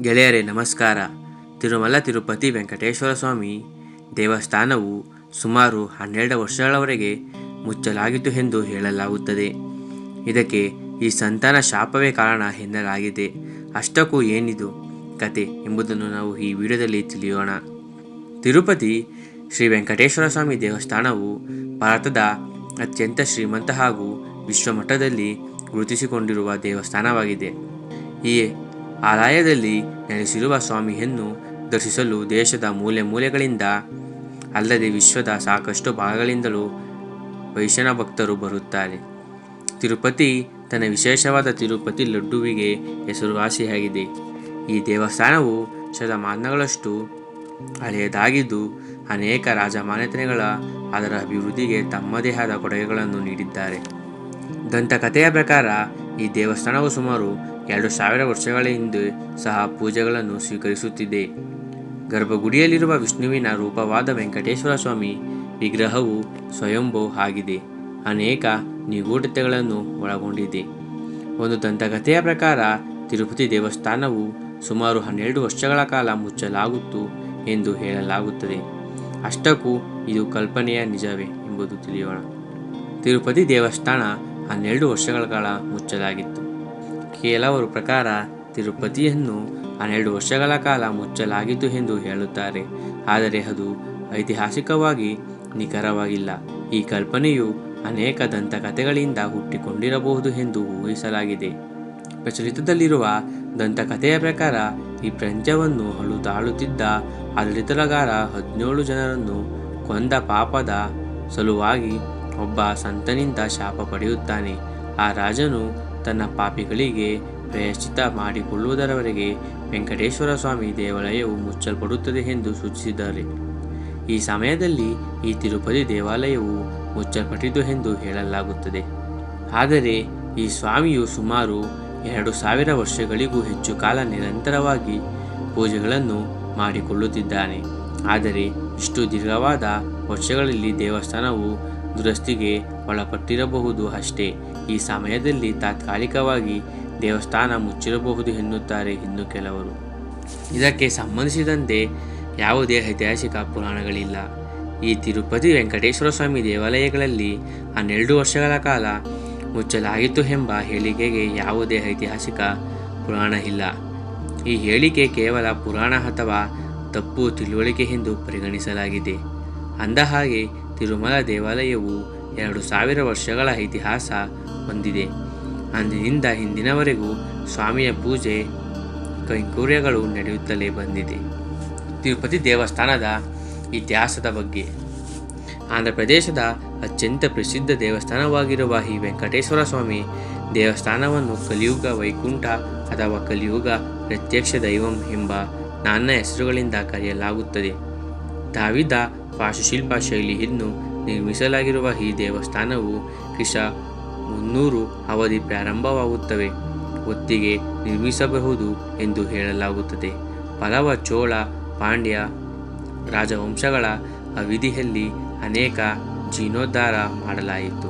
ಗೆಳೆಯರೇ ನಮಸ್ಕಾರ. ತಿರುಮಲ ತಿರುಪತಿ ವೆಂಕಟೇಶ್ವರ ಸ್ವಾಮಿ ದೇವಸ್ಥಾನವು ಸುಮಾರು 12 ವರ್ಷಗಳವರೆಗೆ ಮುಚ್ಚಲಾಗಿತ್ತು ಎಂದು ಹೇಳಲಾಗುತ್ತದೆ. ಇದಕ್ಕೆ ಈ ಸಂತಾನ ಶಾಪವೇ ಕಾರಣ ಎನ್ನಲಾಗಿದೆ. ಅಷ್ಟಕ್ಕೂ ಏನಿದು ಕತೆ ಎಂಬುದನ್ನು ನಾವು ಈ ವಿಡಿಯೋದಲ್ಲಿ ತಿಳಿಯೋಣ. ತಿರುಪತಿ ಶ್ರೀ ವೆಂಕಟೇಶ್ವರ ಸ್ವಾಮಿ ದೇವಸ್ಥಾನವು ಭಾರತದ ಅತ್ಯಂತ ಶ್ರೀಮಂತ ಹಾಗೂ ವಿಶ್ವಮಟ್ಟದಲ್ಲಿ ಗುರುತಿಸಿಕೊಂಡಿರುವ ದೇವಸ್ಥಾನವಾಗಿದೆ. ಈ ಆಲಯದಲ್ಲಿ ನೆಲೆಸಿರುವ ಸ್ವಾಮಿಯನ್ನು ದರ್ಶಿಸಲು ದೇಶದ ಮೂಲೆ ಮೂಲೆಗಳಿಂದ ಅಲ್ಲದೆ ವಿಶ್ವದ ಸಾಕಷ್ಟು ಭಾಗಗಳಿಂದಲೂ ವೈಷ್ಣವ ಭಕ್ತರು ಬರುತ್ತಾರೆ. ತಿರುಪತಿ ತನ್ನ ವಿಶೇಷವಾದ ತಿರುಪತಿ ಲಡ್ಡುವಿಗೆ ಹೆಸರುವಾಸಿಯಾಗಿದೆ. ಈ ದೇವಸ್ಥಾನವು ಶತಮಾನಗಳಷ್ಟು ಹಳೆಯದಾಗಿದ್ದು ಅನೇಕ ರಾಜಮನೆತನಗಳ ಅದರ ಅಭಿವೃದ್ಧಿಗೆ ತಮ್ಮದೇ ಆದ ಕೊಡುಗೆಗಳನ್ನು ನೀಡಿದ್ದಾರೆ. ದಂತಕಥೆಯ ಪ್ರಕಾರ ಈ ದೇವಸ್ಥಾನವು ಸುಮಾರು 2000 ವರ್ಷಗಳ ಹಿಂದೆ ಸಹ ಪೂಜೆಗಳನ್ನು ಸ್ವೀಕರಿಸುತ್ತಿದೆ. ಗರ್ಭಗುಡಿಯಲ್ಲಿರುವ ವಿಷ್ಣುವಿನ ರೂಪವಾದ ವೆಂಕಟೇಶ್ವರ ಸ್ವಾಮಿ ವಿಗ್ರಹವು ಸ್ವಯಂಭೂ ಆಗಿದೆ. ಅನೇಕ ನಿಗೂಢತೆಗಳನ್ನು ಒಳಗೊಂಡಿದೆ. ಒಂದು ದಂತಕಥೆಯ ಪ್ರಕಾರ ತಿರುಪತಿ ದೇವಸ್ಥಾನವು ಸುಮಾರು 12 ವರ್ಷಗಳ ಕಾಲ ಮುಚ್ಚಲಾಗುತ್ತು ಎಂದು ಹೇಳಲಾಗುತ್ತದೆ. ಅಷ್ಟಕ್ಕೂ ಇದು ಕಲ್ಪನೆಯ ನಿಜವೇ ಎಂಬುದು ತಿಳಿಯೋಣ. ತಿರುಪತಿ ದೇವಸ್ಥಾನ 12 ವರ್ಷಗಳ ಕಾಲ ಮುಚ್ಚಲಾಗಿತ್ತು. ಕೆಲವರ ಪ್ರಕಾರ ತಿರುಪತಿಯನ್ನು 12 ವರ್ಷಗಳ ಕಾಲ ಮುಚ್ಚಲಾಗಿತ್ತು ಎಂದು ಹೇಳುತ್ತಾರೆ. ಆದರೆ ಅದು ಐತಿಹಾಸಿಕವಾಗಿ ನಿಖರವಾಗಿಲ್ಲ. ಈ ಕಲ್ಪನೆಯು ಅನೇಕ ದಂತಕಥೆಗಳಿಂದ ಹುಟ್ಟಿಕೊಂಡಿರಬಹುದು ಎಂದು ಊಹಿಸಲಾಗಿದೆ. ಪ್ರಚಲಿತದಲ್ಲಿರುವ ದಂತಕಥೆಯ ಪ್ರಕಾರ ಈ ಪ್ರಪಂಚವನ್ನು ಆಳುತ್ತಿದ್ದ ಆಡಳಿತಗಾರ 17 ಜನರನ್ನು ಕೊಂದ ಪಾಪದ ಸಲುವಾಗಿ ಒಬ್ಬ ಸಂತನಿಂದ ಶಾಪ ಪಡೆಯುತ್ತಾನೆ. ಆ ರಾಜನು ತನ್ನ ಪಾಪಿಗಳಿಗೆ ಪ್ರಾಯಶ್ಚಿತ್ತ ಮಾಡಿಕೊಳ್ಳುವುದರವರೆಗೆ ವೆಂಕಟೇಶ್ವರ ಸ್ವಾಮಿ ದೇವಾಲಯವು ಮುಚ್ಚಲ್ಪಡುತ್ತದೆ ಎಂದು ಸೂಚಿಸಿದ್ದಾರೆ. ಈ ಸಮಯದಲ್ಲಿ ಈ ತಿರುಪತಿ ದೇವಾಲಯವು ಮುಚ್ಚಲ್ಪಟ್ಟಿತು ಎಂದು ಹೇಳಲಾಗುತ್ತದೆ. ಆದರೆ ಈ ಸ್ವಾಮಿಯು ಸುಮಾರು 2000 ವರ್ಷಗಳಿಗೂ ಹೆಚ್ಚು ಕಾಲ ನಿರಂತರವಾಗಿ ಪೂಜೆಗಳನ್ನು ಮಾಡಿಕೊಳ್ಳುತ್ತಿದ್ದಾನೆ. ಆದರೆ ಇಷ್ಟು ದೀರ್ಘವಾದ ವರ್ಷಗಳಲ್ಲಿ ದೇವಸ್ಥಾನವು ದುರಸ್ತಿಗೆ ಒಳಪಟ್ಟಿರಬಹುದು ಅಷ್ಟೇ. ಈ ಸಮಯದಲ್ಲಿ ತಾತ್ಕಾಲಿಕವಾಗಿ ದೇವಸ್ಥಾನ ಮುಚ್ಚಿರಬಹುದು ಎನ್ನುತ್ತಾರೆ ಇನ್ನು ಕೆಲವರು. ಇದಕ್ಕೆ ಸಂಬಂಧಿಸಿದಂತೆ ಯಾವುದೇ ಐತಿಹಾಸಿಕ ಪುರಾಣಗಳಿಲ್ಲ. ಈ ತಿರುಪತಿ ವೆಂಕಟೇಶ್ವರ ಸ್ವಾಮಿ ದೇವಾಲಯಗಳಲ್ಲಿ 12 ವರ್ಷಗಳ ಕಾಲ ಮುಚ್ಚಲಾಗಿತ್ತು ಎಂಬ ಹೇಳಿಕೆಗೆ ಯಾವುದೇ ಐತಿಹಾಸಿಕ ಪುರಾಣ ಇಲ್ಲ. ಈ ಹೇಳಿಕೆ ಕೇವಲ ಪುರಾಣ ಅಥವಾ ತಪ್ಪು ತಿಳುವಳಿಕೆ ಎಂದು ಪರಿಗಣಿಸಲಾಗಿದೆ. ಅಂದಹಾಗೆ ತಿರುಮಲ ದೇವಾಲಯವು 2000 ವರ್ಷಗಳ ಇತಿಹಾಸ ಹೊಂದಿದೆ. ಅಂದಿನಿಂದ ಇಂದಿನವರೆಗೂ ಸ್ವಾಮಿಯ ಪೂಜೆ ಕೈಂಕರ್ಯಗಳು ನಡೆಯುತ್ತಲೇ ಬಂದಿದೆ. ತಿರುಪತಿ ದೇವಸ್ಥಾನದ ಇತಿಹಾಸದ ಬಗ್ಗೆ ಆಂಧ್ರ ಪ್ರದೇಶದ ಅತ್ಯಂತ ಪ್ರಸಿದ್ಧ ದೇವಸ್ಥಾನವಾಗಿರುವ ಈ ವೆಂಕಟೇಶ್ವರ ಸ್ವಾಮಿ ದೇವಸ್ಥಾನವನ್ನು ಕಲಿಯುಗ ವೈಕುಂಠ ಅಥವಾ ಕಲಿಯುಗ ಪ್ರತ್ಯಕ್ಷ ದೈವಂ ಎಂಬ ನಾನಾ ಹೆಸರುಗಳಿಂದ ಕರೆಯಲಾಗುತ್ತದೆ. ದಾವಿದ ವಾಸ್ತುಶಿಲ್ಪ ಶೈಲಿಯನ್ನು ನಿರ್ಮಿಸಲಾಗಿರುವ ಈ ದೇವಸ್ಥಾನವು ಕ್ರಿಸ್ತ 300 ಅವಧಿ ಪ್ರಾರಂಭವಾಗುತ್ತವೆ ಹೊತ್ತಿಗೆ ನಿರ್ಮಿಸಬಹುದು ಎಂದು ಹೇಳಲಾಗುತ್ತದೆ. ಪಲ್ಲವ, ಚೋಳ, ಪಾಂಡ್ಯ ರಾಜವಂಶಗಳ ಅವಧಿಯಲ್ಲಿ ಅನೇಕ ಜೀರ್ಣೋದ್ಧಾರ ಮಾಡಲಾಯಿತು.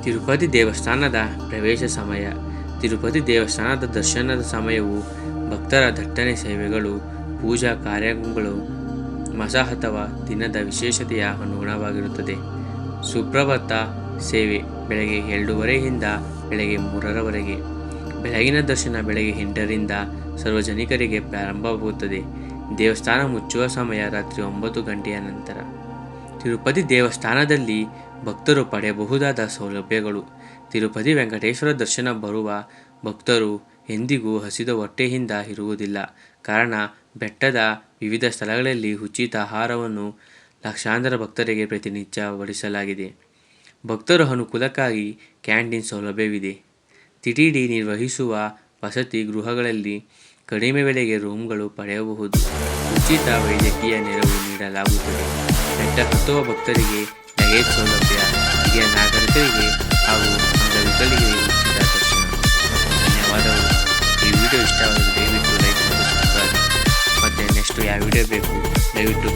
ತಿರುಪತಿ ದೇವಸ್ಥಾನದ ಪ್ರವೇಶ ಸಮಯ. ತಿರುಪತಿ ದೇವಸ್ಥಾನದ ದರ್ಶನದ ಸಮಯವು ಭಕ್ತರ ದಟ್ಟಣೆ ಸೇವೆಗಳು, ಪೂಜಾ ಕಾರ್ಯಗಳು, ಮಾಸ ಅಥವಾ ದಿನದ ವಿಶೇಷತೆಯ ಅನುಗುಣವಾಗಿರುತ್ತದೆ. ಸುಪ್ರಭಾತ ಸೇವೆ ಬೆಳಗ್ಗೆ 2:30ರಿಂದ ಬೆಳಗ್ಗೆ 3:00ರವರೆಗೆ. ಬೆಳಗಿನ ದರ್ಶನ ಬೆಳಗ್ಗೆ 8ರಿಂದ ಸಾರ್ವಜನಿಕರಿಗೆ ಪ್ರಾರಂಭವಾಗುತ್ತದೆ. ದೇವಸ್ಥಾನ ಮುಚ್ಚುವ ಸಮಯ ರಾತ್ರಿ 9 ಗಂಟೆಯ ನಂತರ. ತಿರುಪತಿ ದೇವಸ್ಥಾನದಲ್ಲಿ ಭಕ್ತರು ಪಡೆಯಬಹುದಾದ ಸೌಲಭ್ಯಗಳು. ತಿರುಪತಿ ವೆಂಕಟೇಶ್ವರ ದರ್ಶನ ಬರುವ ಭಕ್ತರು ಎಂದಿಗೂ ಹಸಿದ ಹೊಟ್ಟೆಯಿಂದ ಇರುವುದಿಲ್ಲ. ಕಾರಣ ಬೆಟ್ಟದ ವಿವಿಧ ಸ್ಥಳಗಳಲ್ಲಿ ಉಚಿತ ಆಹಾರವನ್ನು ಲಕ್ಷಾಂತರ ಭಕ್ತರಿಗೆ ಪ್ರತಿನಿತ್ಯ ಬಡಿಸಲಾಗಿದೆ. ಭಕ್ತರ ಅನುಕೂಲಕ್ಕಾಗಿ ಕ್ಯಾಂಟೀನ್ ಸೌಲಭ್ಯವಿದೆ. ಟಿಟಿಡಿ ನಿರ್ವಹಿಸುವ ವಸತಿ ಗೃಹಗಳಲ್ಲಿ ಕಡಿಮೆ ಬೆಲೆಗೆ ರೂಮ್ಗಳು ಪಡೆಯಬಹುದು. ಉಚಿತ ವೈದ್ಯಕೀಯ ನೆರವು ನೀಡಲಾಗುತ್ತದೆ. ಬೆಟ್ಟ ಹತ್ತುವ ಭಕ್ತರಿಗೆ ಲಗೇಜ್ ಸೌಲಭ್ಯ, ಹಿರಿಯ ನಾಗರಿಕರಿಗೆ ಹಾಗೂ ಅಂಗವಿಕಲರಿಗೆ ಉಚಿತ ದರ್ಶನ. ಧನ್ಯವಾದಗಳು. ಈ ವಿಡಿಯೋ ಇಷ್ಟವಾದರೆ ದಯವಿಟ್ಟು ಲೈಕ್ ಮತ್ತು ಸಬ್ಸ್ಕ್ರೈಬ್. ಮತ್ತು ನೆಕ್ಸ್ಟ್ ಯಾವ ವಿಡಿಯೋ ಬೇಕು ದಯವಿಟ್ಟು